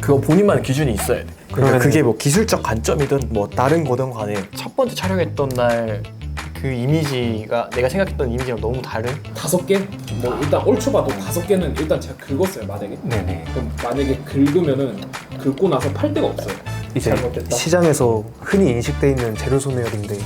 그거 본인만의 기준이 있어야 돼. 그러니까 그게 뭐 기술적 관점이든 뭐 다른 거든 간에 첫 번째 촬영했던 날 그 이미지가 내가 생각했던 이미지랑 너무 다른? 5개? 뭐 일단 얼추 봐도 5개는 일단 제가 긁었어요 만약에. 네네. 그럼 만약에 긁으면은 긁고 나서 팔 데가 없어요. 이제 잘못됐다. 시장에서 흔히 인식돼 있는 재료 소멸인데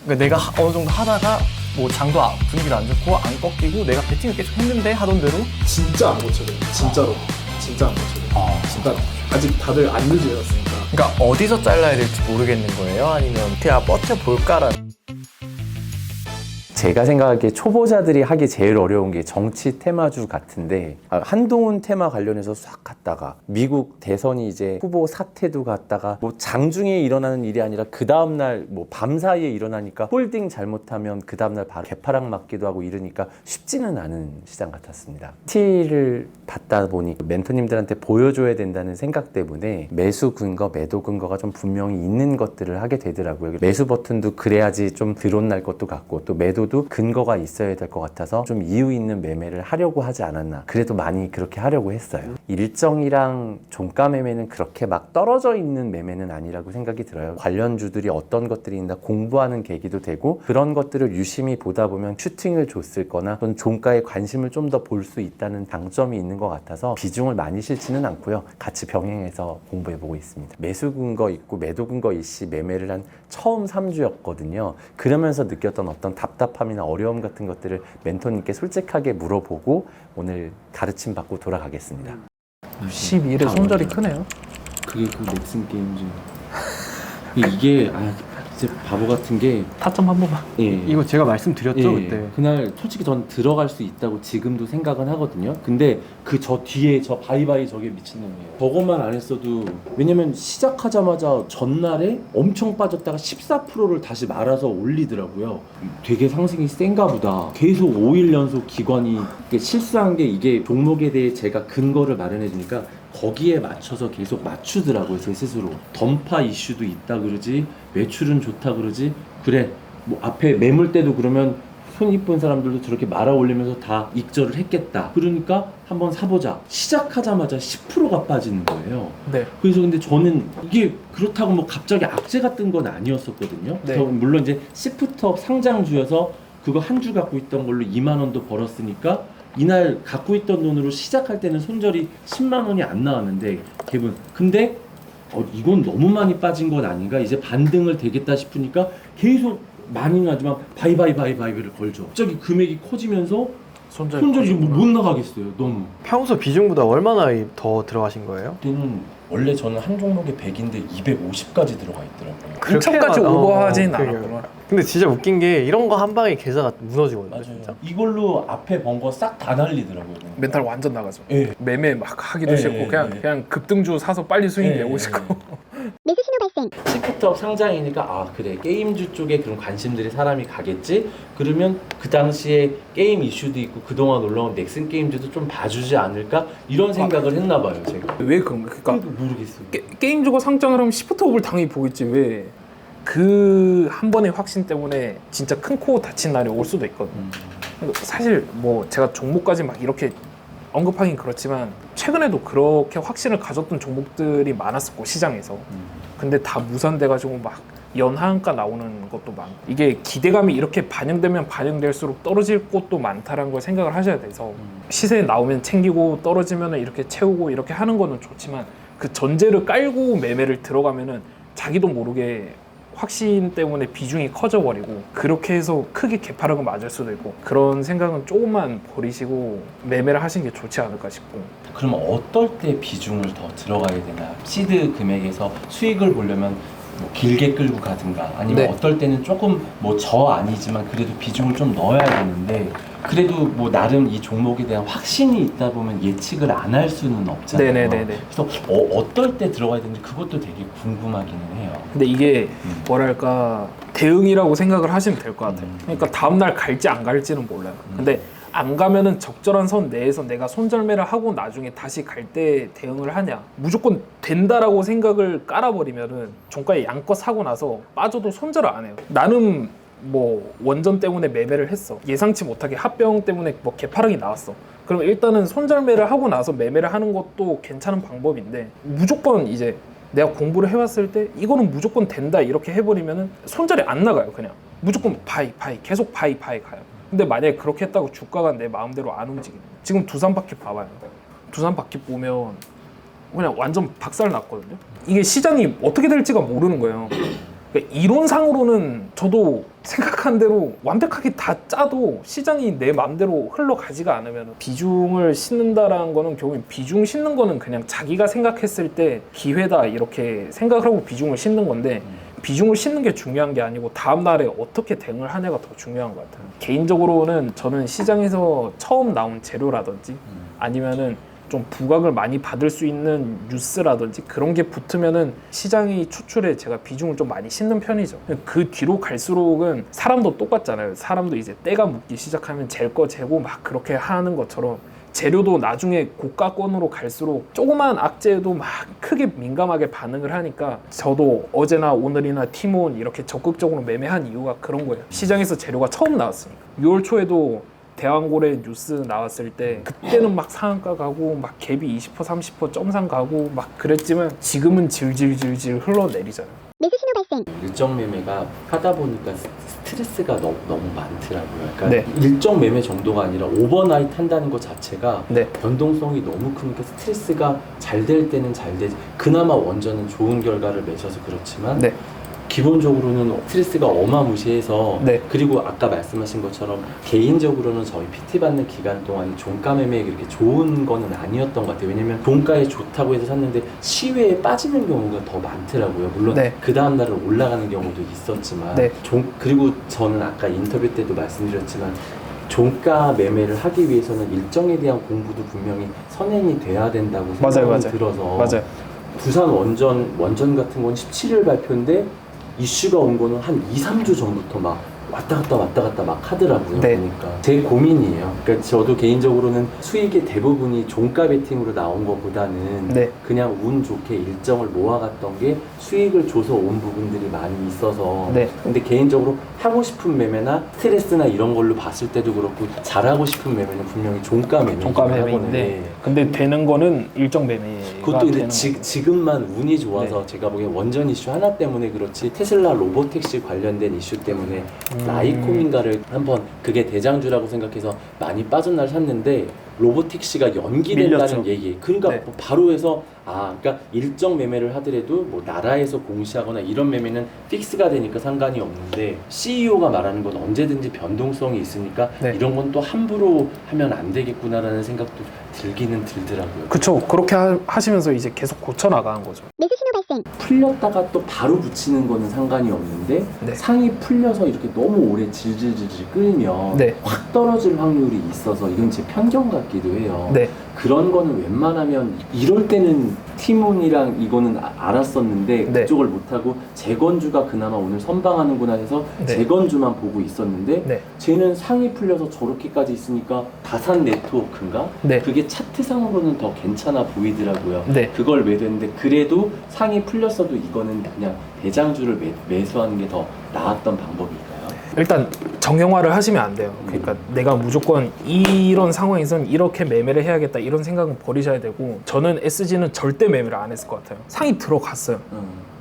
그러니까 내가 어느 정도 하다가 뭐 장도 분위기도 안 좋고 안 꺾이고 내가 배팅을 계속 했는데 하던 대로 진짜 안 고쳐져요. 진짜로. 진짜 안 고쳐져요. 그러니까 아직 다들 안 늦어졌으니까. 그러니까 어디서 잘라야 될지 모르겠는 거예요? 아니면 그냥 버텨볼까라는. 제가 생각하기에 초보자들이 하기 제일 어려운 게 정치 테마주 같은데 한동훈 테마 관련해서 싹 갔다가 미국 대선이 이제 후보 사퇴도 갔다가 뭐 장중에 일어나는 일이 아니라 그 다음날 뭐 밤 사이에 일어나니까 홀딩 잘못하면 그 다음날 바로 개파락 맞기도 하고 이러니까 쉽지는 않은 시장 같았습니다. 티를 받다 보니 멘토님들한테 보여줘야 된다는 생각 때문에 매수 근거, 매도 근거가 좀 분명히 있는 것들을 하게 되더라고요. 매수 버튼도 그래야지 좀 드론 날 것도 같고 또 매도 도 근거가 있어야 될 것 같아서 좀 이유 있는 매매를 하려고 하지 않았나. 그래도 많이 그렇게 하려고 했어요. 일정이랑 종가 매매는 그렇게 막 떨어져 있는 매매는 아니라고 생각이 들어요. 관련주들이 어떤 것들이 있나 공부하는 계기도 되고 그런 것들을 유심히 보다 보면 슈팅을 줬을 거나 또는 종가에 관심을 좀 더 볼 수 있다는 장점이 있는 것 같아서 비중을 많이 실지는 않고요. 같이 병행해서 공부해보고 있습니다. 매수 근거 있고 매도 근거 일시 매매를 한 처음 3주였거든요. 그러면서 느꼈던 어떤 답답함이나 어려움 같은 것들을 멘토님께 솔직하게 물어보고 오늘 가르침 받고 돌아가겠습니다. 12일에 손절이 크네요. 그게 그 넥슨 게임즈. 이게 진짜 바보 같은 게 타점 한 번만. 예. 이거 제가 말씀드렸죠 그때. 그날 솔직히 전 들어갈 수 있다고 지금도 생각은 하거든요. 근데 그 저 뒤에 저 바이바이 저게 미친놈이에요. 저것만 안 했어도 왜냐면 시작하자마자 전날에 엄청 빠졌다가 14%를 다시 말아서 올리더라고요. 되게 상승이 센가 보다. 계속 5일 연속 기관이 실수한 게 이게 종목에 대해 제가 근거를 마련해 주니까 거기에 맞춰서 계속 맞추더라고요. 제 스스로 던파 이슈도 있다 그러지 매출은 좋다 그러지 그래 뭐 앞에 매물대도 그러면 손 이쁜 사람들도 저렇게 말아 올리면서 다 익절을 했겠다 그러니까 한번 사보자 시작하자마자 10%가 빠지는 거예요. 네. 그래서 근데 저는 이게 그렇다고 뭐 갑자기 악재가 뜬 건 아니었었거든요. 네. 저 물론 이제 시프트업 상장주여서 그거 한 주 갖고 있던 걸로 2만 원도 벌었으니까 이날 갖고 있던 돈으로 시작할 때는 손절이 10만 원이 안 나왔는데 대부분 근데 이건 너무 많이 빠진 건 아닌가 이제 반등을 되겠다 싶으니까 계속 많이 나지만 바이바이를 걸죠. 갑자기 금액이 커지면서 손절이 못 나가겠어요. 너무 평소 비중보다 얼마나 더 들어가신 거예요? 그때는 원래 저는 한 종목에 100인데 250까지 들어가 있더라고요. 그렇게까지 오버하진 그러게요. 않았구나. 근데 진짜 웃긴 게 이런 거 한 방에 계좌가 무너지거든요. 진짜. 이걸로 앞에 번 거 싹 다 날리더라고요. 멘탈 완전 나가죠. 예. 매매 막 하기도 예, 싫고 예, 그냥 예. 그냥 급등주 사서 빨리 수익 예, 내고 예, 싶고. 매수 신호 발생. 시프트업 상장이니까 그래 게임주 쪽에 그런 관심들이 사람이 가겠지. 그러면 그 당시에 게임 이슈도 있고 그동안 올라온 넥슨 게임즈도 좀 봐주지 않을까 이런 생각을 했나 봐요 제가. 왜 그런 거? 그러니까 모르겠어요. 게임주가 상장을 하면 시프트업을 당연히 보겠지 왜? 그 한 번의 확신 때문에 진짜 큰 코 다친 날이 올 수도 있거든. 사실 뭐 제가 종목까지 막 이렇게 언급하긴 그렇지만 최근에도 그렇게 확신을 가졌던 종목들이 많았었고 시장에서 근데 다 무산돼가지고 막 연하한가 나오는 것도 많고 이게 기대감이 이렇게 반영되면 반영될수록 떨어질 곳도 많다라는 걸 생각을 하셔야 돼서 시세에 나오면 챙기고 떨어지면 이렇게 채우고 이렇게 하는 거는 좋지만 그 전제를 깔고 매매를 들어가면은 자기도 모르게 확신 때문에 비중이 커져버리고 그렇게 해서 크게 개파락을 맞을 수도 있고 그런 생각은 조금만 버리시고 매매를 하시는 게 좋지 않을까 싶고. 그러면 어떨 때 비중을 더 들어가야 되나? 시드 금액에서 수익을 보려면 뭐 길게 끌고 가든가 아니면 네. 어떨 때는 조금 뭐 저 아니지만 그래도 비중을 좀 넣어야 되는데 그래도 뭐 나름 이 종목에 대한 확신이 있다 보면 예측을 안 할 수는 없잖아요. 네네네네. 그래서 어떨 때 들어가야 되는지 그것도 되게 궁금하기는 해요. 근데 이게 뭐랄까 대응이라고 생각을 하시면 될 것 같아요. 그러니까 다음날 갈지 안 갈지는 몰라요. 근데 안 가면은 적절한 선 내에서 내가 손절매를 하고 나중에 다시 갈 때 대응을 하냐 무조건 된다라고 생각을 깔아버리면은 종가에 양껏 사고 나서 빠져도 손절을 안 해요. 나는 뭐 원전 때문에 매매를 했어. 예상치 못하게 합병 때문에 뭐 개파락이 나왔어. 그럼 일단은 손절매를 하고 나서 매매를 하는 것도 괜찮은 방법인데 무조건 이제 내가 공부를 해왔을 때 이거는 무조건 된다 이렇게 해버리면은 손절이 안 나가요. 그냥 무조건 바이 계속 바이 가요. 근데 만약에 그렇게 했다고 주가가 내 마음대로 안 움직이면 지금 두산바퀴 봐봐요. 두산바퀴 보면 그냥 완전 박살 났거든요. 이게 시장이 어떻게 될지가 모르는 거예요. 그러니까 이론상으로는 저도 생각한 대로 완벽하게 다 짜도 시장이 내 마음대로 흘러가지가 않으면 비중을 싣는다라는 거는 결국엔 비중 싣는 거는 그냥 자기가 생각했을 때 기회다 이렇게 생각을 하고 비중을 싣는 건데 비중을 싣는 게 중요한 게 아니고 다음 날에 어떻게 대응을 하냐가 더 중요한 것 같아요. 개인적으로는 저는 시장에서 처음 나온 재료라든지 아니면은 좀 부각을 많이 받을 수 있는 뉴스라든지 그런 게 붙으면은 시장의 추출에 제가 비중을 좀 많이 싣는 편이죠. 그 뒤로 갈수록은 사람도 똑같잖아요. 사람도 이제 때가 묻기 시작하면 잴 거 재고 막 그렇게 하는 것처럼 재료도 나중에 고가권으로 갈수록 조그만 악재에도 막 크게 민감하게 반응을 하니까 저도 어제나 오늘이나 티몬 이렇게 적극적으로 매매한 이유가 그런 거예요. 시장에서 재료가 처음 나왔으니까. 6월 초에도 대왕고래 뉴스 나왔을 때 그때는 막 상한가 가고 막 갭이 20% 30% 점상 가고 막 그랬지만 지금은 질질질질 흘러내리잖아요. 매수 신호 발생. 일정 매매가 하다 보니까 스트레스가 너무 많더라고요. 그러니까 네. 일정 매매 정도가 아니라 오버나잇 한다는 것 자체가 네. 변동성이 너무 크니까 스트레스가 잘 될 때는 잘 되지. 그나마 원전은 좋은 결과를 맺어서 그렇지만 네. 기본적으로는 스트레스가 어마무시해서 네. 그리고 아까 말씀하신 것처럼 개인적으로는 저희 PT 받는 기간 동안 종가 매매에 그렇게 좋은 거는 아니었던 것 같아요. 왜냐면 종가에 좋다고 해서 샀는데 시외에 빠지는 경우가 더 많더라고요. 물론 네. 그 다음날은 올라가는 경우도 있었지만 네. 그리고 저는 아까 인터뷰 때도 말씀드렸지만 종가 매매를 하기 위해서는 일정에 대한 공부도 분명히 선행이 돼야 된다고 생각이 들어서 맞아요. 부산 원전 같은 건 17일 발표인데 이슈가 온 거는 한 2, 3주 전부터 막 왔다 갔다 막 하더라고요. 네. 보니까 제 고민이에요. 그러니까 저도 개인적으로는 수익의 대부분이 종가 베팅으로 나온 것보다는 네. 그냥 운 좋게 일정을 모아갔던 게 수익을 줘서 온 부분들이 많이 있어서 네. 근데 개인적으로 하고 싶은 매매나 스트레스나 이런 걸로 봤을 때도 그렇고 잘하고 싶은 매매는 분명히 종가 매매 종가 매매인데 근데 되는 거는 일정 매매가 그것도 이제 되는 거죠. 지금만 운이 좋아서 네. 제가 보기엔 원전 이슈 하나 때문에 그렇지 테슬라 로보택시 관련된 이슈 때문에 라이콤인가를 한번 그게 대장주라고 생각해서 많이 빠진 날 샀는데 로보택시가 연기된다는 밀렸죠. 얘기. 그러니까 네. 뭐 바로 해서 그러니까 일정 매매를 하더라도 뭐 나라에서 공시하거나 이런 매매는 픽스가 되니까 상관이 없는데 CEO가 말하는 건 언제든지 변동성이 있으니까 네. 이런 건 또 함부로 하면 안 되겠구나라는 생각도 들기는 들더라고요. 그쵸. 그렇게 하시면서 이제 계속 고쳐 나가는 거죠. 매수 신호 발생. 풀렸다가 또 바로 붙이는 거는 상관이 없는데 네. 상이 풀려서 이렇게 너무 오래 질질질질 끌면 네. 확 떨어질 확률이 있어서 이건 제 편견 같기도 해요. 네. 그런 거는 웬만하면 이럴 때는 티몬이랑 이거는 알았었는데 네. 그쪽을 못하고 재건주가 그나마 오늘 선방하는구나 해서 네. 재건주만 보고 있었는데 네. 쟤는 상이 풀려서 저렇게까지 있으니까 다산 네트워크인가? 네. 그게 차트상으로는 더 괜찮아 보이더라고요. 네. 그걸 매도했는데 그래도 상이 풀렸어도 이거는 그냥 대장주를 매수하는 게 더 나았던 방법일까요? 일단 정형화를 하시면 안 돼요. 그러니까 내가 무조건 이런 상황에선 이렇게 매매를 해야겠다 이런 생각은 버리셔야 되고 저는 SG는 절대 매매를 안 했을 것 같아요. 상이 들어갔어요.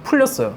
풀렸어요.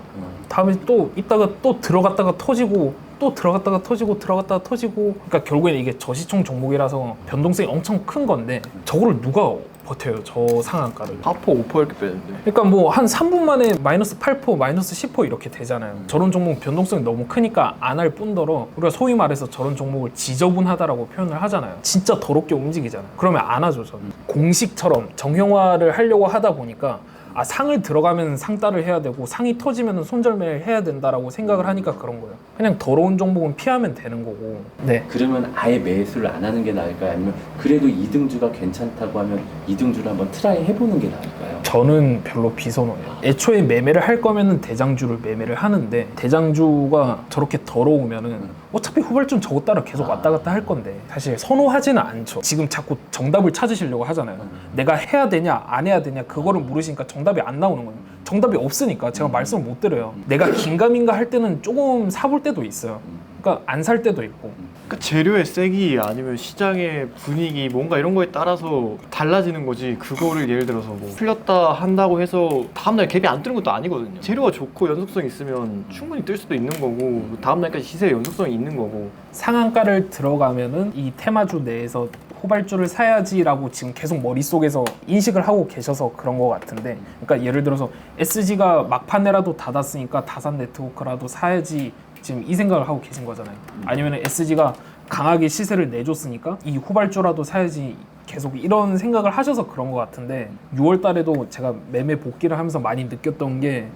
다음에 또 이따가 또 들어갔다가 터지고 또 들어갔다가 터지고 들어갔다가 터지고 그러니까 결국에는 이게 저시총 종목이라서 변동성이 엄청 큰 건데 저거를 누가 버텨요, 저 상한가를. 4% 5% 이렇게 빼는데. 그러니까 뭐 한 3분 만에 마이너스 8%, 마이너스 10% 이렇게 되잖아요. 저런 종목 변동성이 너무 크니까 안 할 뿐더러 우리가 소위 말해서 저런 종목을 지저분하다라고 표현을 하잖아요. 진짜 더럽게 움직이잖아요. 그러면 안 하죠, 저는. 공식처럼 정형화를 하려고 하다 보니까 상을 들어가면 상따를 해야 되고 상이 터지면 손절매를 해야 된다라고 생각을 하니까 그런 거예요. 그냥 더러운 종목은 피하면 되는 거고. 네. 그러면 아예 매수를 안 하는 게 나을까요? 아니면 그래도 2등주가 괜찮다고 하면 2등주를 한번 트라이 해보는 게 나을까요? 저는 별로 비선호예요. 애초에 매매를 할 거면은 대장주를 매매를 하는데 대장주가 저렇게 더러우면은 어차피 후발주는 저거 따라 계속 왔다 갔다 할 건데 사실 선호하지는 않죠. 지금 자꾸 정답을 찾으시려고 하잖아요. 내가 해야 되냐 안 해야 되냐 그거를 물으시니까 정답이 안 나오는 거예요. 정답이 없으니까 제가 말씀을 못 드려요. 내가 긴가민가 할 때는 조금 사볼 때도 있어요. 그러니까 안 살 때도 있고 그러니까 재료의 세기 아니면 시장의 분위기 뭔가 이런 거에 따라서 달라지는 거지. 그거를 예를 들어서 뭐 풀렸다 한다고 해서 다음날 갭이 안 뜨는 것도 아니거든요. 재료가 좋고 연속성이 있으면 충분히 뜰 수도 있는 거고 다음날까지 시세에 연속성이 있는 거고. 상한가를 들어가면은 이 테마주 내에서 후발주를 사야지라고 지금 계속 머릿속에서 인식을 하고 계셔서 그런 것 같은데, 그러니까 예를 들어서 SG가 막판에라도 닫았으니까 다산 네트워크라도 사야지 지금 이 생각을 하고 계신 거잖아요. 아니면 SG가 강하게 시세를 내줬으니까 이 후발주라도 사야지 계속 이런 생각을 하셔서 그런 것 같은데, 6월 달에도 제가 매매 복귀를 하면서 많이 느꼈던 게,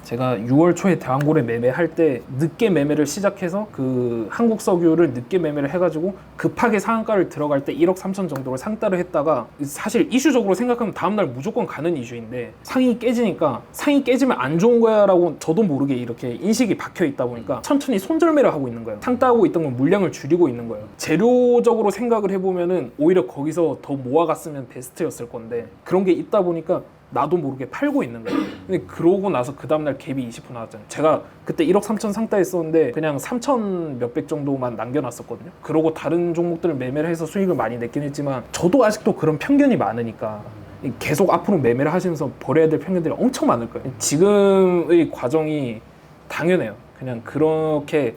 제가 6월 초에 대왕고래 매매할 때 늦게 매매를 시작해서 그 한국석유를 늦게 매매를 해가지고 급하게 상한가를 들어갈 때 1억 3천 정도를 상따를 했다가, 사실 이슈적으로 생각하면 다음날 무조건 가는 이슈인데 상이 깨지니까 상이 깨지면 안 좋은 거야 라고 저도 모르게 이렇게 인식이 박혀 있다 보니까 천천히 손절매를 하고 있는 거예요. 상따하고 있던 건 물량을 줄이고 있는 거예요. 재료적으로 생각을 해보면은 오히려 거기서 더 모아갔으면 베스트였을 건데 그런 게 있다 보니까 나도 모르게 팔고 있는 거예요. 근데 그러고 나서 그 다음날 갭이 20% 나왔잖아요. 제가 그때 1억 3천 상따했었는데 그냥 3천 몇백 정도만 남겨놨었거든요. 그러고 다른 종목들을 매매를 해서 수익을 많이 냈긴 했지만 저도 아직도 그런 편견이 많으니까 계속 앞으로 매매를 하시면서 버려야 될 편견들이 엄청 많을 거예요. 지금의 과정이 당연해요. 그냥 그렇게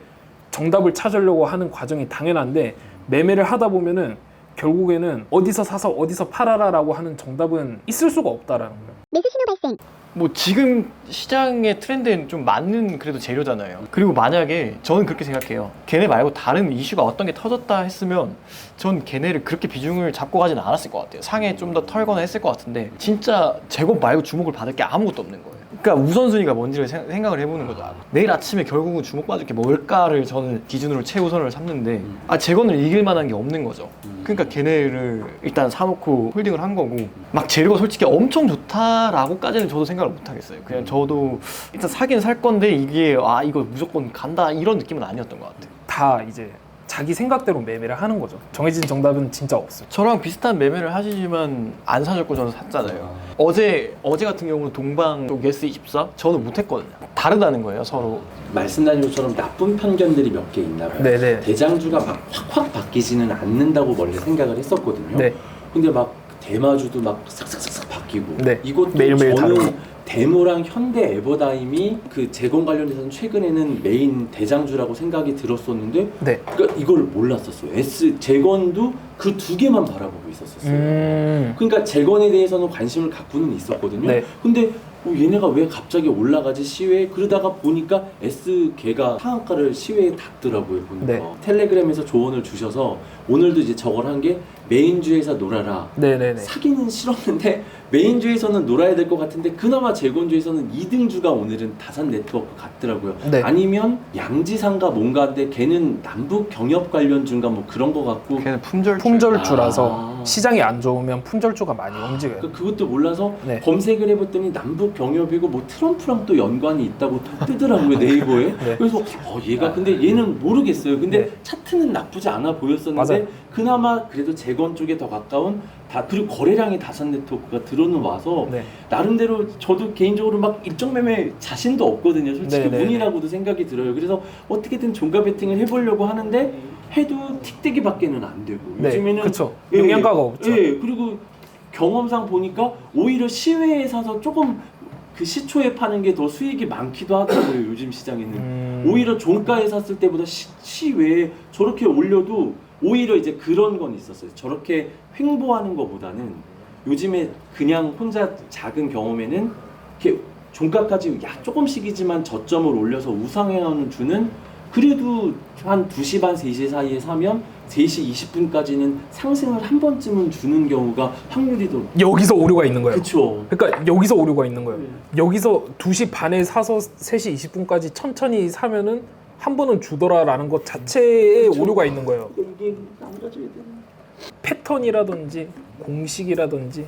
정답을 찾으려고 하는 과정이 당연한데, 매매를 하다 보면은 결국에는 어디서 사서 어디서 팔아라 라고 하는 정답은 있을 수가 없다라는 거예요. 매수 신호 발생. 뭐 지금 시장의 트렌드에는 좀 맞는 그래도 재료잖아요. 그리고 만약에 저는 그렇게 생각해요. 걔네 말고 다른 이슈가 어떤 게 터졌다 했으면 전 걔네를 그렇게 비중을 잡고 가진 않았을 것 같아요. 상에 좀 더 털거나 했을 것 같은데 진짜 제곱 말고 주목을 받을 게 아무것도 없는 거예요. 그러니까 우선순위가 뭔지를 생각을 해보는 거죠. 내일 아침에 결국은 주목받을 게 뭘까를 저는 기준으로 최우선을 삼는데 재건을 이길 만한 게 없는 거죠. 그러니까 걔네를 일단 사놓고 홀딩을 한 거고, 막 재료가 솔직히 엄청 좋다라고까지는 저도 생각을 못 하겠어요. 그냥 저도 일단 사긴 살 건데 이게 이거 무조건 간다 이런 느낌은 아니었던 것 같아요. 다 이제 자기 생각대로 매매를 하는 거죠. 정해진 정답은 진짜 없어요. 저랑 비슷한 매매를 하시지만 안 사셨고 저는 샀잖아요. 어제 같은 경우는 동방 또 예스24 저는 못했거든요. 다르다는 거예요 서로. 말씀드린 것처럼 나쁜 편견들이 몇 개 있나 봐요. 네네. 대장주가 막 확확 바뀌지는 않는다고 원래 생각을 했었거든요. 네. 근데 막 대마주도 막 싹싹싹싹 바뀌고, 네. 이것도 매일매일 저는 다르고. 대모랑 현대 에버다임이 그 재건 관련해서는 최근에는 메인 대장주라고 생각이 들었었는데, 네. 그러니까 이걸 몰랐었어요. 재건도 그 두 개만 바라보고 있었어요. 그러니까 재건에 대해서는 관심을 갖고는 있었거든요. 네. 근데 얘네가 왜 갑자기 올라가지 시외에, 그러다가 보니까 S개가 상한가를 시외에 닿더라고요. 보니까 네. 텔레그램에서 조언을 주셔서 오늘도 이제 저걸 한 게, 메인주에서 놀아라. 네네네. 사기는 싫었는데 메인주에서는 놀아야 될 것 같은데 그나마 재건주에서는 2등주가 오늘은 다산 네트워크 같더라고요. 네. 아니면 양지상가 뭔가인데 걔는 남북 경협 관련주인가 뭐 그런 거 같고, 걔는 품절주. 품절주라서 시장이 안 좋으면 품절주가 많이 움직여요. 그것도 몰라서 네. 검색을 해봤더니 남북 경협이고 뭐 트럼프랑 또 연관이 있다고 뜨더라고요 네이버에. 네. 그래서 얘가 근데 얘는 모르겠어요. 근데 네. 차트는 나쁘지 않아 보였었는데 맞아요. 그나마 그래도 재건 쪽에 더 가까운 그리고 거래량이 다산 네트워크가 들어는 와서 네. 나름대로 저도 개인적으로 막 일정 매매 자신도 없거든요. 솔직히 네네네. 운이라고도 생각이 들어요. 그래서 어떻게든 종가 베팅을 해보려고 하는데 해도 틱대기밖에는 안 되고, 네, 요즘에는 그쵸. 영양가가 없죠. 예, 그리고 경험상 보니까 오히려 시외에 사서 조금 그 시초에 파는 게 더 수익이 많기도 하더라고요. 요즘 시장에는 오히려 종가에 샀을 때보다 시외에 저렇게 올려도 오히려 이제 그런 건 있었어요. 저렇게 횡보하는 것보다는 요즘에 그냥 혼자 작은 경험에는 이렇게 종가까지 조금씩이지만 저점을 올려서 우상향하는 주는 그래도 한 2시 반, 3시 사이에 사면 3시 20분까지는 상승을 한 번쯤은 주는 경우가 확률이 더. 여기서 오류가 있는 거예요. 그렇죠. 그러니까 여기서 오류가 있는 거예요. 여기서 2시 반에 사서 3시 20분까지 천천히 사면은 한 번은 주더라라는 것 자체에 오류가 있는 거예요. 이게 남겨줘야 돼. 패턴이라든지 공식이라든지,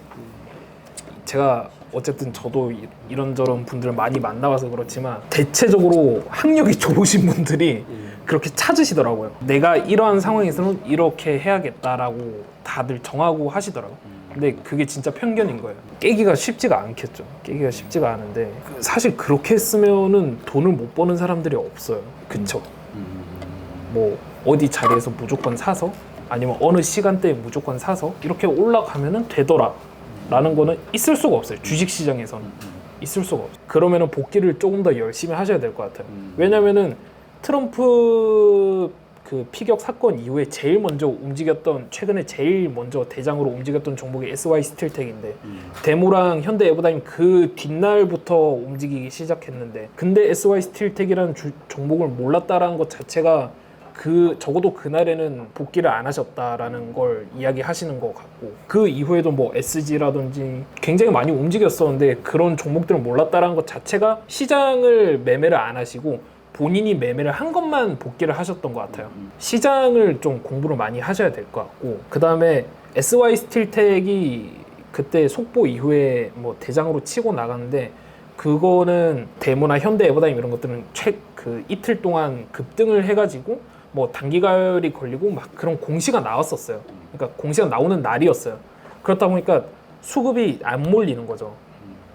제가 어쨌든 저도 이런저런 분들을 많이 만나봐서 그렇지만 대체적으로 학력이 좋으신 분들이 그렇게 찾으시더라고요. 내가 이러한 상황에서는 이렇게 해야겠다라고 다들 정하고 하시더라고요. 근데 그게 진짜 편견인 거예요. 깨기가 쉽지가 않겠죠. 깨기가 쉽지가 않은데 사실 그렇게 했으면은 돈을 못 버는 사람들이 없어요. 그쵸? 뭐 어디 자리에서 무조건 사서 아니면 어느 시간대에 무조건 사서 이렇게 올라가면은 되더라 라는 거는 있을 수가 없어요. 주식시장에서는 있을 수가 없어요. 그러면은 복귀를 조금 더 열심히 하셔야 될 것 같아요. 왜냐면은 트럼프 그 피격 사건 이후에 제일 먼저 움직였던, 최근에 제일 먼저 대장으로 움직였던 종목이 SY 스틸텍인데 데모랑 현대 에버다임 그 뒷날부터 움직이기 시작했는데, 근데 SY 스틸텍이라는 종목을 몰랐다라는 것 자체가 적어도 그날에는 복귀를 안 하셨다라는 걸 이야기하시는 것 같고, 그 이후에도 뭐 SG라든지 굉장히 많이 움직였었는데 그런 종목들을 몰랐다라는 것 자체가 시장을 매매를 안 하시고 본인이 매매를 한 것만 복귀를 하셨던 것 같아요. 시장을 좀 공부를 많이 하셔야 될 것 같고, 그 다음에 SY 스틸텍이 그때 속보 이후에 뭐 대장으로 치고 나갔는데, 그거는 데모나 현대 에버다임 이런 것들은 이틀 동안 급등을 해가지고 뭐 단기가열이 걸리고 막 그런 공시가 나왔었어요. 그러니까 공시가 나오는 날이었어요. 그렇다 보니까 수급이 안 몰리는 거죠.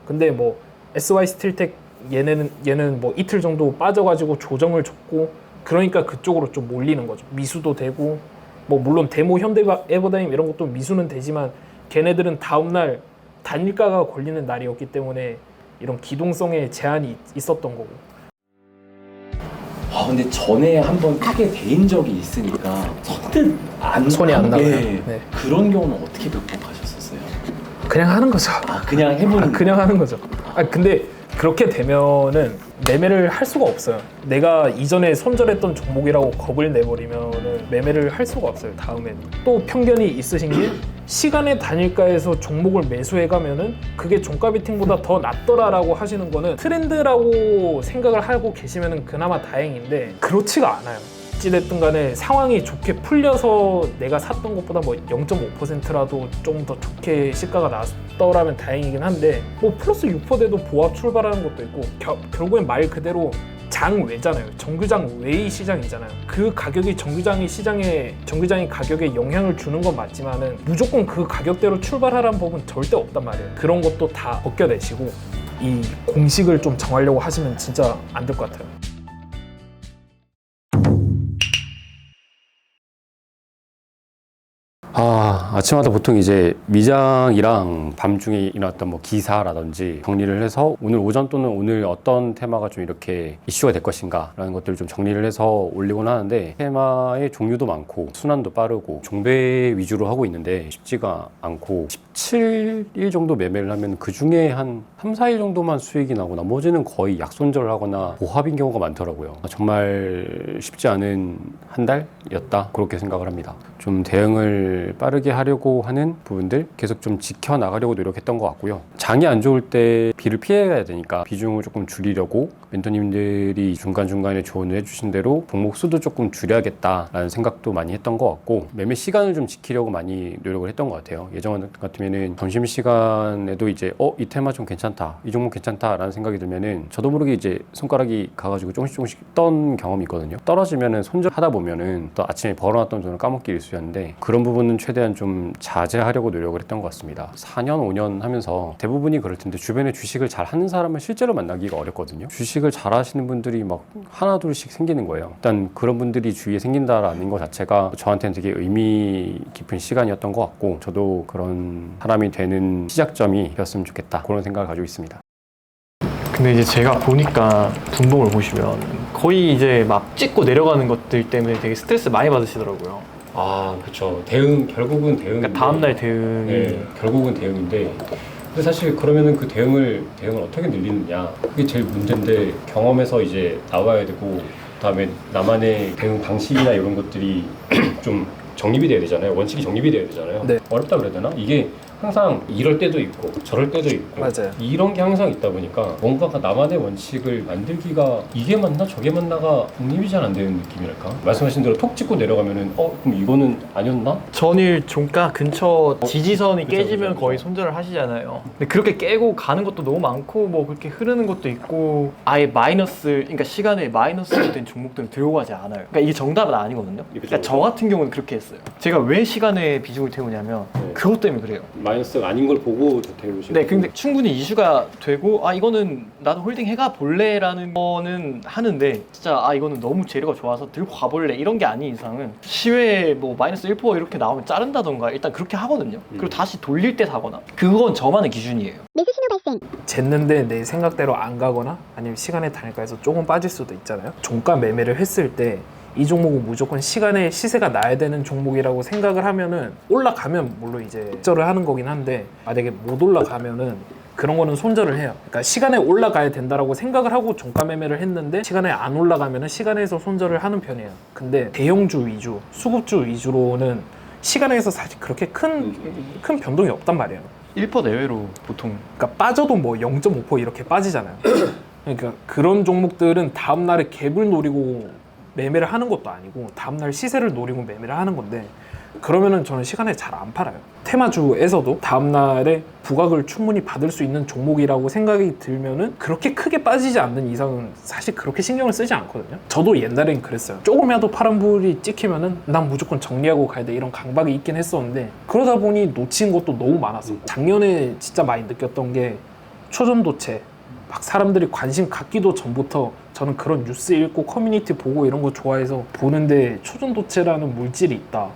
근데 뭐 SY 스틸텍 얘는 뭐 이틀 정도 빠져가지고 조정을 줬고, 그러니까 그쪽으로 좀 몰리는 거죠. 미수도 되고, 뭐 물론 데모 현대 에버다임 이런 것도 미수는 되지만 걔네들은 다음날 단일가가 걸리는 날이었기 때문에 이런 기동성에 제한이 있었던 거고. 근데 전에 한번 크게 데인 적이 있으니까 선뜻 손이 안 나가요. 네. 그런 경우는 어떻게 극복하셨었어요? 그냥 하는 거죠. 그냥 해보는 그냥 하는 거죠. 근데 그렇게 되면은 매매를 할 수가 없어요. 내가 이전에 손절했던 종목이라고 겁을 내버리면은 매매를 할 수가 없어요. 다음에는. 또 편견이 있으신 게, 시간의 단일가에서 종목을 매수해가면은 그게 종가 비팅보다 더 낫더라라고 하시는 거는 트렌드라고 생각을 하고 계시면은 그나마 다행인데, 그렇지가 않아요. 어찌됐든 간에 상황이 좋게 풀려서 내가 샀던 것보다 뭐 0.5%라도 좀 더 좋게 시가가 나왔더라면 다행이긴 한데, 뭐 플러스 6%대도 보합 출발하는 것도 있고, 결국엔 말 그대로 장외잖아요. 정규장 외의 시장이잖아요. 그 가격이 정규장이 가격에 영향을 주는 건 맞지만은 무조건 그 가격대로 출발하라는 법은 절대 없단 말이에요. 그런 것도 다 벗겨내시고 이 공식을 좀 정하려고 하시면 진짜 안 될 것 같아요. 아침마다 보통 이제 미장이랑 밤중에 일어났던 뭐 기사라든지 정리를 해서 오늘 오전 또는 오늘 어떤 테마가 좀 이렇게 이슈가 될 것인가 라는 것들을 좀 정리를 해서 올리곤 하는데, 테마의 종류도 많고 순환도 빠르고 종배 위주로 하고 있는데 쉽지가 않고, 17일 정도 매매를 하면 그 중에 한 3, 4일 정도만 수익이 나고 나머지는 거의 약손절을 하거나 보합인 경우가 많더라고요. 정말 쉽지 않은 한 달이었다, 그렇게 생각을 합니다. 좀 대응을 빠르게 하려고 하는 부분들 계속 좀 지켜나가려고 노력했던 것 같고요. 장이 안 좋을 때 비를 피해가야 되니까 비중을 조금 줄이려고 멘토님들이 중간중간에 조언을 해주신 대로 종목 수도 조금 줄여야겠다라는 생각도 많이 했던 것 같고, 매매 시간을 좀 지키려고 많이 노력을 했던 것 같아요. 예전 같으면은 점심시간에도 이제 이 테마 좀 괜찮다, 이 종목 괜찮다라는 생각이 들면은 저도 모르게 이제 손가락이 가가지고 조금씩 떤 경험이 있거든요. 떨어지면은 손절하다 보면은 또 아침에 벌어놨던 돈을 까먹기 일쑤였는데, 그런 부분은 최대한 좀 자제하려고 노력을 했던 것 같습니다. 4년, 5년 하면서 대부분이 그럴 텐데 주변에 주식을 잘 하는 사람을 실제로 만나기가 어렵거든요. 주식을 잘 하시는 분들이 막 하나 둘씩 생기는 거예요. 일단 그런 분들이 주위에 생긴다라는 것 자체가 저한테는 되게 의미 깊은 시간이었던 것 같고, 저도 그런 사람이 되는 시작점이 되었으면 좋겠다, 그런 생각을 가지고 있습니다. 근데 이제 제가 보니까 분봉을 보시면 거의 이제 막 찍고 내려가는 것들 때문에 되게 스트레스 많이 받으시더라고요. 그렇죠. 결국은 대응. 그러니까 다음날 대응이. 네, 결국은 대응인데, 근데 사실 그러면은 그 대응을 어떻게 늘리느냐, 그게 제일 문제인데, 경험에서 이제 나와야 되고, 그다음에 나만의 대응 방식이나 이런 것들이 좀 정립이 돼야 되잖아요. 원칙이 정립이 돼야 되잖아요. 네. 어렵다 그래야 되나? 이게 항상 이럴 때도 있고 저럴 때도 있고, 맞아요. 이런 게 항상 있다 보니까 뭔가가 나만의 원칙을 만들기가, 이게 맞나 저게 맞나가 독립이 잘 안 되는 느낌이랄까? 말씀하신 대로 톡 찍고 내려가면은 그럼 이거는 아니었나? 전일 종가 근처 지지선이 그쵸, 깨지면 그쵸. 거의 손절을 하시잖아요. 근데 그렇게 깨고 가는 것도 너무 많고, 뭐 그렇게 흐르는 것도 있고, 아예 그러니까 시간에 마이너스로 된 종목들은 들고 가지 않아요. 그러니까 이게 정답은 아니거든요. 그러니까 저 같은 경우는 그렇게 했어요. 제가 왜 시간에 비중을 태우냐면 그것 때문에 그래요. 마이너스가 아닌 걸 보고 대우신 네, 근데 충분히 이슈가 되고 아 이거는 나도 홀딩 해가 볼래라는 거는 하는데 진짜 아 이거는 너무 재료가 좋아서 들고 가볼래 이런 게 아닌 이상은 시외에 뭐 마이너스 1% 이렇게 나오면 자른다던가 일단 그렇게 하거든요. 그리고 다시 돌릴 때 사거나 그건 저만의 기준이에요. 쟀는데 내 생각대로 안 가거나 아니면 시간의 단가에서 조금 빠질 수도 있잖아요. 종가 매매를 했을 때 이 종목은 무조건 시간에 시세가 나야 되는 종목이라고 생각을 하면은 올라가면 물론 이제 손절을 하는 거긴 한데 만약에 못 올라가면은 그런 거는 손절을 해요. 그러니까 시간에 올라가야 된다라고 생각을 하고 종가 매매를 했는데 시간에 안 올라가면은 시간에서 손절을 하는 편이에요. 근데 대형주 위주, 수급주 위주로는 시간에서 사실 그렇게 큰 변동이 없단 말이에요. 1% 내외로 보통 그러니까 빠져도 뭐 0.5% 이렇게 빠지잖아요. 그러니까 그런 종목들은 다음 날에 갭을 노리고 매매를 하는 것도 아니고 다음 날 시세를 노리고 매매를 하는 건데 그러면은 저는 시간에 잘 안 팔아요. 테마주에서도 다음 날에 부각을 충분히 받을 수 있는 종목이라고 생각이 들면은 그렇게 크게 빠지지 않는 이상은 사실 그렇게 신경을 쓰지 않거든요. 저도 옛날엔 그랬어요. 조금이라도 파란불이 찍히면은 난 무조건 정리하고 가야 돼 이런 강박이 있긴 했었는데 그러다 보니 놓친 것도 너무 많았어. 작년에 진짜 많이 느꼈던 게 초전도체 막 사람들이 관심 갖기도 전부터 저는 그런 뉴스 읽고 커뮤니티 보고 이런 거 좋아해서 보는데 초전도체라는 물질이 있다.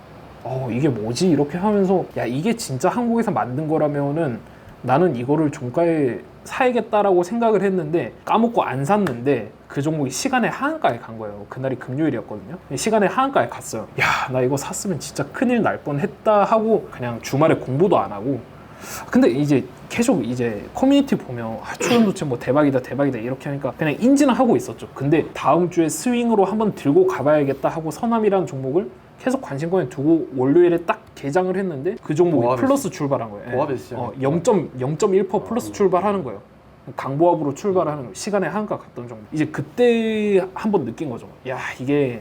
이게 뭐지? 이렇게 하면서 야 이게 진짜 한국에서 만든 거라면은 나는 이거를 종가에 사야겠다라고 생각을 했는데 까먹고 안 샀는데 그 종목이 시간의 하한가에 간 거예요. 그날이 금요일이었거든요. 시간의 하한가에 갔어요. 야, 나 이거 샀으면 진짜 큰일 날 뻔했다 하고 그냥 주말에 공부도 안 하고 근데 이제 계속 이제 커뮤니티 보면 초전도체 뭐 대박이다 이렇게 하니까 그냥 인지는 하고 있었죠. 근데 다음 주에 스윙으로 한번 들고 가봐야겠다 하고 서남이라는 종목을 계속 관심권에 두고 월요일에 딱 개장을 했는데 그 종목이 보합에서. 플러스 출발한 거예요. 보합에서 0.1% 플러스 출발하는 거예요. 강보합으로 출발하는 거예요. 시간에 한가 갔던 종목. 이제 그때 한번 느낀 거죠. 야 이게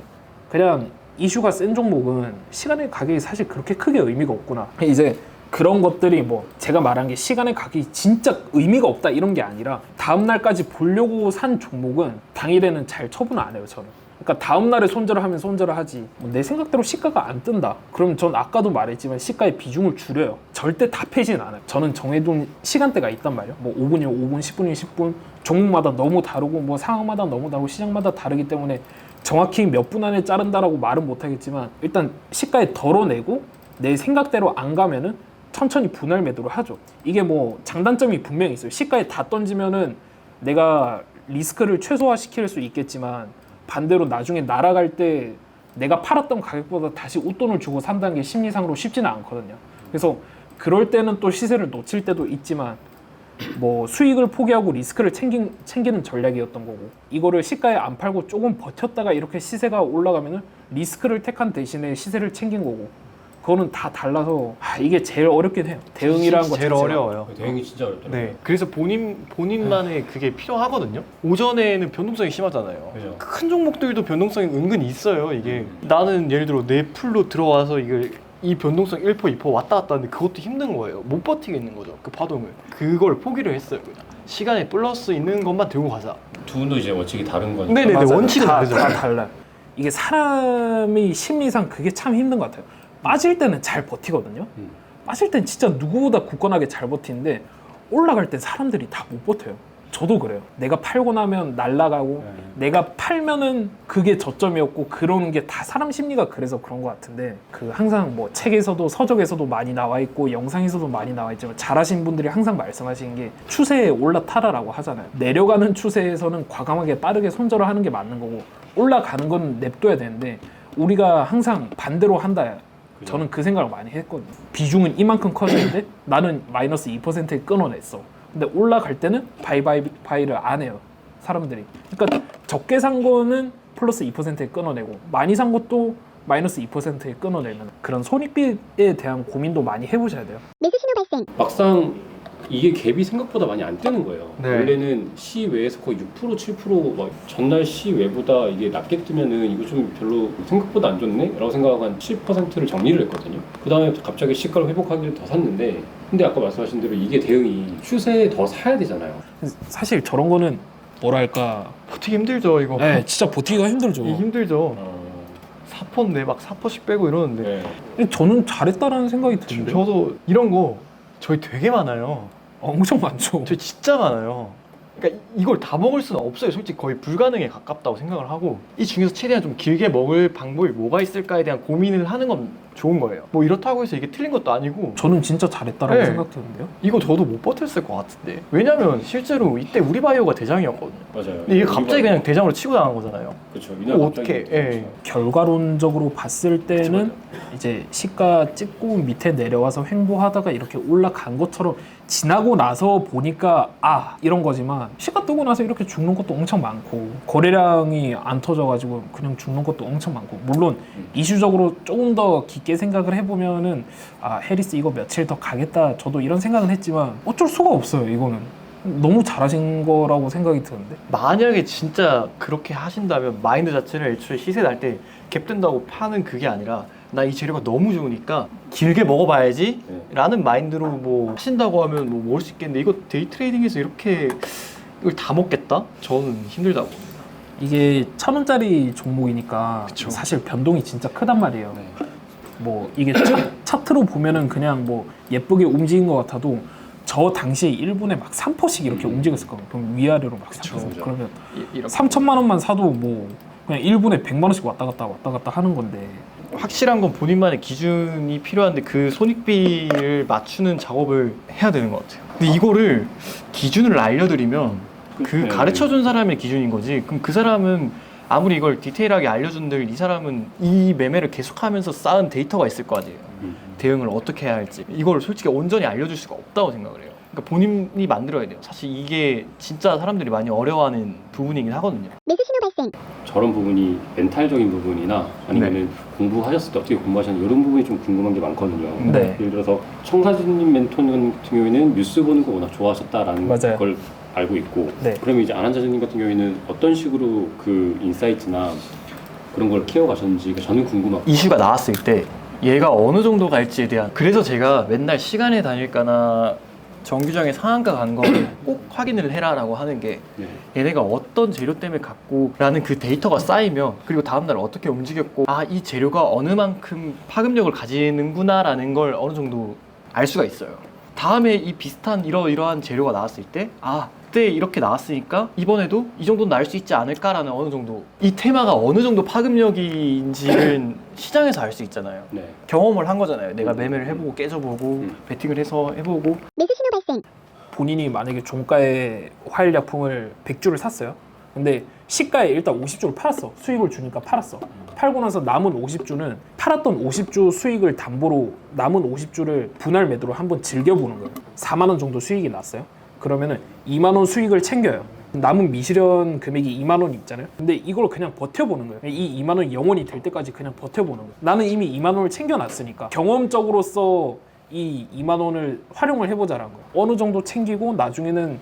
그냥 이슈가 센 종목은 시간의 가격이 사실 그렇게 크게 의미가 없구나. 이제 그런 것들이 뭐 제가 말한 게 시간의 가격이 진짜 의미가 없다 이런 게 아니라 다음 날까지 보려고 산 종목은 당일에는 잘 처분 안 해요 저는. 그러니까 다음 날에 손절을 하면 손절을 하지 내 생각대로 시가가 안 뜬다 그럼 전 아까도 말했지만 시가의 비중을 줄여요. 절대 다 패진 않아요. 저는 정해둔 시간대가 있단 말이에요. 뭐 5분이면 5분, 10분이면 10분 종목마다 너무 다르고 뭐 상황마다 너무 다르고 시장마다 다르기 때문에 정확히 몇 분 안에 자른다라고 말은 못하겠지만 일단 시가에 덜어내고 내 생각대로 안 가면은 천천히 분할 매도를 하죠. 이게 뭐 장단점이 분명히 있어요. 시가에 다 던지면은 내가 리스크를 최소화시킬 수 있겠지만 반대로 나중에 날아갈 때 내가 팔았던 가격보다 다시 웃돈을 주고 산다는 게 심리상으로 쉽지는 않거든요. 그래서 그럴 때는 또 시세를 놓칠 때도 있지만 뭐 수익을 포기하고 리스크를 챙기는 전략이었던 거고 이거를 시가에 안 팔고 조금 버텼다가 이렇게 시세가 올라가면은 리스크를 택한 대신에 시세를 챙긴 거고 그거는 다 달라서 이게 제일 어렵긴 해요. 대응이라는 거 제일 자체가. 어려워요. 대응이 진짜 어렵더라고요. 네, 그래서 본인만의 그게 필요하거든요. 오전에는 변동성이 심하잖아요. 그죠. 큰 종목들도 변동성이 은근히 있어요. 이게 나는 예를 들어 내 풀로 들어와서 이 변동성 1%, 2% 왔다 갔다 하는데 그것도 힘든 거예요. 못 버티겠는 거죠. 그 파동을. 그걸 포기를 했어요. 그냥. 시간에 플러스 있는 것만 들고 가자. 두 분도 이제 원칙이 다른 거니까. 네네네, 맞아요. 원칙은 다, 다르죠. 다 달라요. 이게 사람이 심리상 그게 참 힘든 것 같아요. 빠질 때는 잘 버티거든요. 빠질 땐 진짜 누구보다 굳건하게 잘 버티는데 올라갈 땐 사람들이 다 못 버텨요. 저도 그래요. 내가 팔고 나면 날아가고 내가 팔면은 그게 저점이었고 그러는 게 다 사람 심리가 그래서 그런 것 같은데 그 항상 뭐 책에서도 서적에서도 많이 나와 있고 영상에서도 많이 나와 있지만 잘하신 분들이 항상 말씀하시는 게 추세에 올라타라라고 하잖아요. 내려가는 추세에서는 과감하게 빠르게 손절을 하는 게 맞는 거고 올라가는 건 냅둬야 되는데 우리가 항상 반대로 한다. 저는 그 생각을 많이 했거든요. 비중은 이만큼 커지는데 나는 마이너스 2%에 끊어냈어. 근데 올라갈 때는 바이를 안 해요. 사람들이. 그러니까 적게 산 거는 플러스 2%에 끊어내고 많이 산 것도 마이너스 2%에 끊어내는 그런 손익비에 대한 고민도 많이 해보셔야 돼요. 막상 이게 갭이 생각보다 많이 안 뜨는 거예요. 네. 원래는 시외에서 거의 6% 7% 전날 시외보다 이게 낮게 뜨면은 이거 좀 별로 생각보다 안 좋네? 라고 생각한 10%를 정리를 했거든요. 그 다음에 갑자기 시가를 회복하기를 더 샀는데 근데 아까 말씀하신 대로 이게 대응이 추세에 더 사야 되잖아요. 사실 저런 거는 뭐랄까 버티기 힘들죠, 이거. 네, 진짜 버티기가 힘들죠. 힘들죠. 4%인데 막 4%씩 빼고 이러는데. 네. 저는 잘했다라는 생각이 드는데 저도 이런 거 저희 되게 많아요. 엄청 많죠. 저희 진짜 많아요. 그러니까 이걸 다 먹을 수는 없어요. 솔직히 거의 불가능에 가깝다고 생각을 하고 이 중에서 최대한 좀 길게 먹을 방법이 뭐가 있을까에 대한 고민을 하는 건 좋은 거예요. 뭐 이렇다고 해서 이게 틀린 것도 아니고 저는 진짜 잘했다라고 네. 생각드는데요. 이거 저도 못 버텼을 것 같은데 왜냐면 실제로 이때 우리 바이오가 대장이었거든요. 맞아요. 근데 이게 갑자기 그냥 대장으로 치고 나간 거잖아요. 그렇죠. 어떻게? 예. 결과론적으로 봤을 때는 이제 시가 찍고 밑에 내려와서 횡보하다가 이렇게 올라간 것처럼 지나고 나서 보니까 아 이런 거지만 시가 뜨고 나서 이렇게 죽는 것도 엄청 많고 거래량이 안 터져가지고 그냥 죽는 것도 엄청 많고 물론 이슈적으로 조금 더 깊게 생각을 해보면은 아 해리스 이거 며칠 더 가겠다 저도 이런 생각은 했지만 어쩔 수가 없어요. 이거는 너무 잘하신 거라고 생각이 드는데 만약에 진짜 그렇게 하신다면 마인드 자체를 애초에 시세 날 때 갭 뜬다고 파는 그게 아니라 나 이 재료가 너무 좋으니까 길게 먹어봐야지 라는 마인드로 뭐 하신다고 하면 뭐 먹을 수 있겠는데 이거 데이 트레이딩에서 이렇게 이걸 다 먹겠다? 저는 힘들다고. 이게 1,000원짜리 종목이니까 그쵸. 사실 변동이 진짜 크단 말이에요. 뭐 이게 차트로 보면은 그냥 뭐 예쁘게 움직인 것 같아도 저 당시에 1분에 막 3%씩 이렇게 움직였을 거예요. 그럼 위아래로 막 3%. 그러면 이렇게 3천만 원만 사도 뭐 그냥 1분에 100만 원씩 왔다 갔다 하는 건데 확실한 건 본인만의 기준이 필요한데 그 손익비를 맞추는 작업을 해야 되는 것 같아요. 근데 이거를 기준을 알려드리면 그 가르쳐준 사람의 기준인 거지. 그럼 그 사람은 아무리 이걸 디테일하게 알려준들 이 사람은 이 매매를 계속하면서 쌓은 데이터가 있을 거 아니에요. 대응을 어떻게 해야 할지. 이걸 솔직히 온전히 알려줄 수가 없다고 생각을 해요. 그러니까 본인이 만들어야 돼요. 사실 이게 진짜 사람들이 많이 어려워하는 부분이긴 하거든요. 저런 부분이 멘탈적인 부분이나 아니면은 공부하셨을 때 어떻게 공부하셨는지 이런 부분이 좀 궁금한 게 많거든요. 네. 예를 들어서 청사진님 멘토 같은 경우에는 뉴스 보는 거 워낙 좋아하셨다라는 맞아요. 걸 알고 있고 네. 그러면 이제 안한자님 같은 경우에는 어떤 식으로 그 인사이트나 그런 걸 키워가셨는지 저는 궁금하고 이슈가 나왔을 때 얘가 어느 정도 갈지에 대한 그래서 제가 맨날 시간에 다닐까나 정규장의 상한가 간 거를 꼭 확인을 해라라고 하는 게 네. 얘네가 어떤 재료 때문에 갔고 라는 그 데이터가 쌓이면 그리고 다음날 어떻게 움직였고 아 이 재료가 어느 만큼 파급력을 가지는구나 라는 걸 어느 정도 알 수가 있어요. 다음에 이 비슷한 이러한 재료가 나왔을 때 아 그때 이렇게 나왔으니까 이번에도 이 정도는 날 수 있지 않을까라는 어느 정도 이 테마가 어느 정도 파급력인지는 시장에서 알 수 있잖아요. 네. 경험을 한 거잖아요. 내가 매매를 해보고 깨져보고 베팅을 해서 해보고 본인이 만약에 종가에 활약품을 100주를 샀어요. 근데 시가에 일단 50주를 팔았어. 수익을 주니까 팔았어. 팔고 나서 남은 50주는 팔았던 50주 수익을 담보로 남은 50주를 분할 매도로 한번 즐겨보는 거예요. 4만 원 정도 수익이 났어요. 그러면은 2만 원 수익을 챙겨요. 남은 미실현 금액이 2만 원이 있잖아요. 근데 이걸 그냥 버텨보는 거예요. 이 2만 원이 영원히 될 때까지 그냥 버텨보는 거예요. 나는 이미 2만 원을 챙겨놨으니까 경험적으로서 이 2만 원을 활용을 해보자라는 거예요. 어느 정도 챙기고 나중에는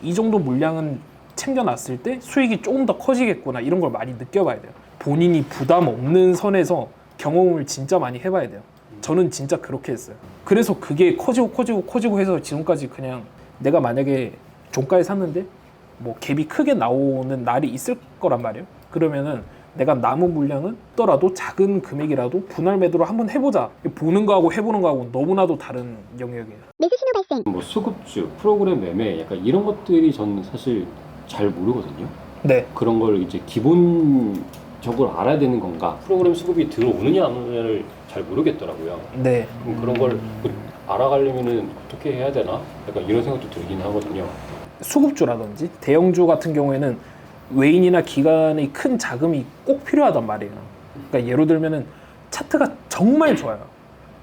이 정도 물량은 챙겨놨을 때 수익이 조금 더 커지겠구나 이런 걸 많이 느껴봐야 돼요. 본인이 부담 없는 선에서 경험을 진짜 많이 해봐야 돼요. 저는 진짜 그렇게 했어요. 그래서 그게 커지고 해서 지금까지 그냥 내가 만약에 종가에 샀는데 뭐 갭이 크게 나오는 날이 있을 거란 말이에요. 그러면은 내가 남은 물량은 더라도 작은 금액이라도 분할 매도를 한번 해보자. 보는 거하고 해보는 거하고 너무나도 다른 영역이에요. 뭐 수급주, 프로그램 매매 약간 이런 것들이 저는 사실 잘 모르거든요. 네. 그런 걸 이제 기본적으로 알아야 되는 건가? 프로그램 수급이 들어오느냐 안 오느냐를 잘 모르겠더라고요. 네. 그런 걸 알아가려면은 어떻게 해야 되나? 약간 이런 생각도 들긴 하거든요. 수급주라든지 대형주 같은 경우에는 외인이나 기관의 큰 자금이 꼭 필요하단 말이에요. 그러니까 예로 들면은 차트가 정말 좋아요.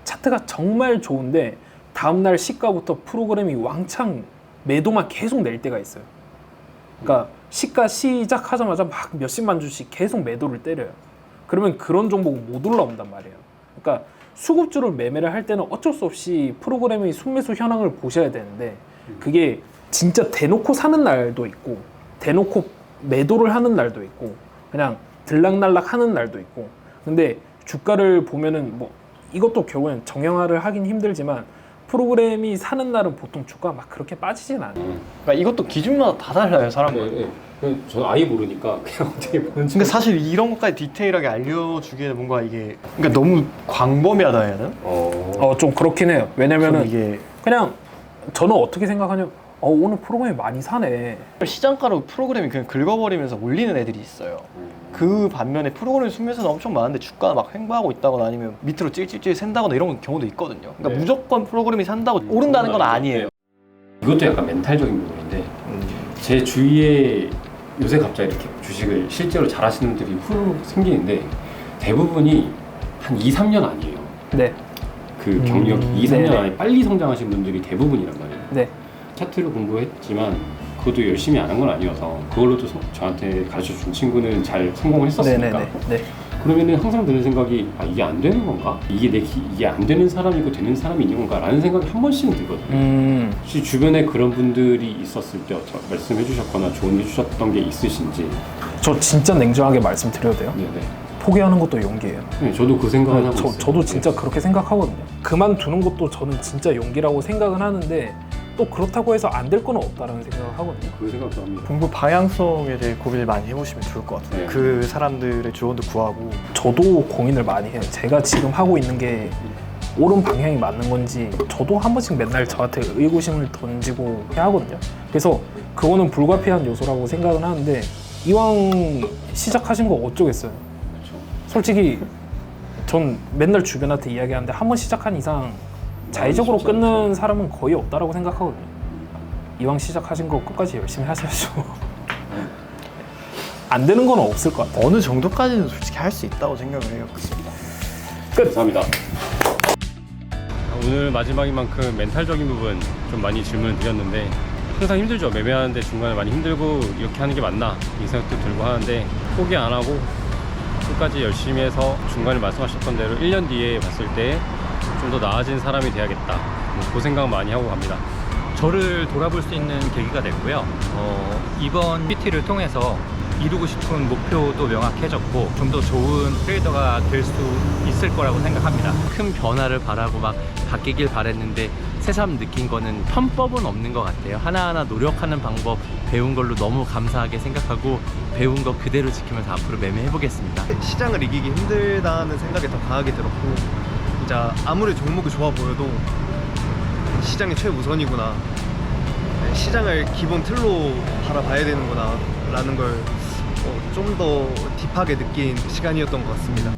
차트가 정말 좋은데 다음날 시가부터 프로그램이 왕창 매도만 계속 낼 때가 있어요. 그러니까 시가 시작하자마자 막 몇십만 주씩 계속 매도를 때려요. 그러면 그런 종목은 못 올라온단 말이에요. 그러니까 수급주를 매매를 할 때는 어쩔 수 없이 프로그램의 순매수 현황을 보셔야 되는데 그게 진짜 대놓고 사는 날도 있고 대놓고 매도를 하는 날도 있고 그냥 들락날락 하는 날도 있고 근데 주가를 보면은 뭐 이것도 결국엔 정형화를 하긴 힘들지만 프로그램이 사는 날은 보통 주가가 막 그렇게 빠지진 않아요. 그러니까 이것도 기준마다 다 달라요 사람마다. 네. 저는 아예 모르니까 그냥 어떻게 보는지. 그러니까 사실 이런 것까지 디테일하게 알려주기에는 뭔가 이게 그러니까 너무 광범위하다 해야 되나? 좀 그렇긴 해요. 왜냐면은 좀 이게 그냥 저는 어떻게 생각하냐면 오늘 프로그램이 많이 사네. 시장가로 프로그램이 그냥 긁어버리면서 올리는 애들이 있어요. 그 반면에 프로그램 순매수는 엄청 많은데 주가가 막 횡보하고 있다거나 아니면 밑으로 찔찔찔 샌다거나 이런 경우도 있거든요. 그러니까 네. 무조건 프로그램이 산다고 오른다는 건 아니에요. 이것도 약간 멘탈적인 부분인데 제 주위에 요새 갑자기 이렇게 주식을 실제로 잘하시는 분들이 훅 생기는데 대부분이 한 2, 3년 아니에요. 네, 그 경력 2, 3년 네네. 안에 빨리 성장하신 분들이 대부분이란 말이에요. 네. 차트를 공부했지만 그것도 열심히 안 한 건 아니어서 그걸로도 저한테 가르쳐준 친구는 잘 성공을 했었으니까 네. 그러면은 항상 드는 생각이 이게 안 되는 건가? 이게 안 되는 사람이고 되는 사람이 있는 건가? 라는 생각이 한 번씩은 들거든요. 혹시 주변에 그런 분들이 있었을 때 말씀해 주셨거나 조언해 주셨던 게 있으신지. 저 진짜 냉정하게 말씀드려도 돼요? 네네. 포기하는 것도 용기예요. 네, 저도 그 생각을 하고 있어요. 저도 진짜 네. 그렇게 생각하거든요. 그만두는 것도 저는 진짜 용기라고 생각은 하는데 또 그렇다고 해서 안 될 건 없다라는 생각을 하거든요. 그 생각도 합니다. 공부 방향성에 대해 고민을 많이 해보시면 좋을 것 같아요. 네. 그 사람들의 조언도 구하고. 저도 고민을 많이 해요. 제가 지금 하고 있는 게 옳은 방향이 맞는 건지 저도 한 번씩 맨날 저한테 의구심을 던지고 해야 하거든요. 그래서 그거는 불가피한 요소라고 생각은 하는데 이왕 시작하신 거 어쩌겠어요. 솔직히 전 맨날 주변한테 이야기하는데 한 번 시작한 이상 자의적으로 끊는 사람은 거의 없다라고 생각하거든요. 이왕 시작하신 거 끝까지 열심히 하셔야죠. 안 되는 건 없을 것 같아요. 어느 정도까지는 솔직히 할 수 있다고 생각을 해요. 감사합니다. 오늘 마지막인 만큼 멘탈적인 부분 좀 많이 질문을 드렸는데 항상 힘들죠. 매매하는데 중간에 많이 힘들고 이렇게 하는 게 맞나 이 생각도 들고 하는데 포기 안 하고 끝까지 열심히 해서 중간에 말씀하셨던 대로 1년 뒤에 봤을 때 좀 더 나아진 사람이 돼야겠다. 그 생각 많이 하고 갑니다. 저를 돌아볼 수 있는 계기가 됐고요. 이번 PT를 통해서 이루고 싶은 목표도 명확해졌고 좀 더 좋은 트레이더가 될 수 있을 거라고 생각합니다. 큰 변화를 바라고 막 바뀌길 바랬는데 새삼 느낀 거는 편법은 없는 것 같아요. 하나하나 노력하는 방법 배운 걸로 너무 감사하게 생각하고 배운 거 그대로 지키면서 앞으로 매매해 보겠습니다. 시장을 이기기 힘들다는 생각이 더 강하게 들었고 진짜 아무리 종목이 좋아 보여도 시장이 최우선이구나, 시장을 기본 틀로 바라봐야 되는구나 라는 걸 좀 더 딥하게 느낀 시간이었던 것 같습니다.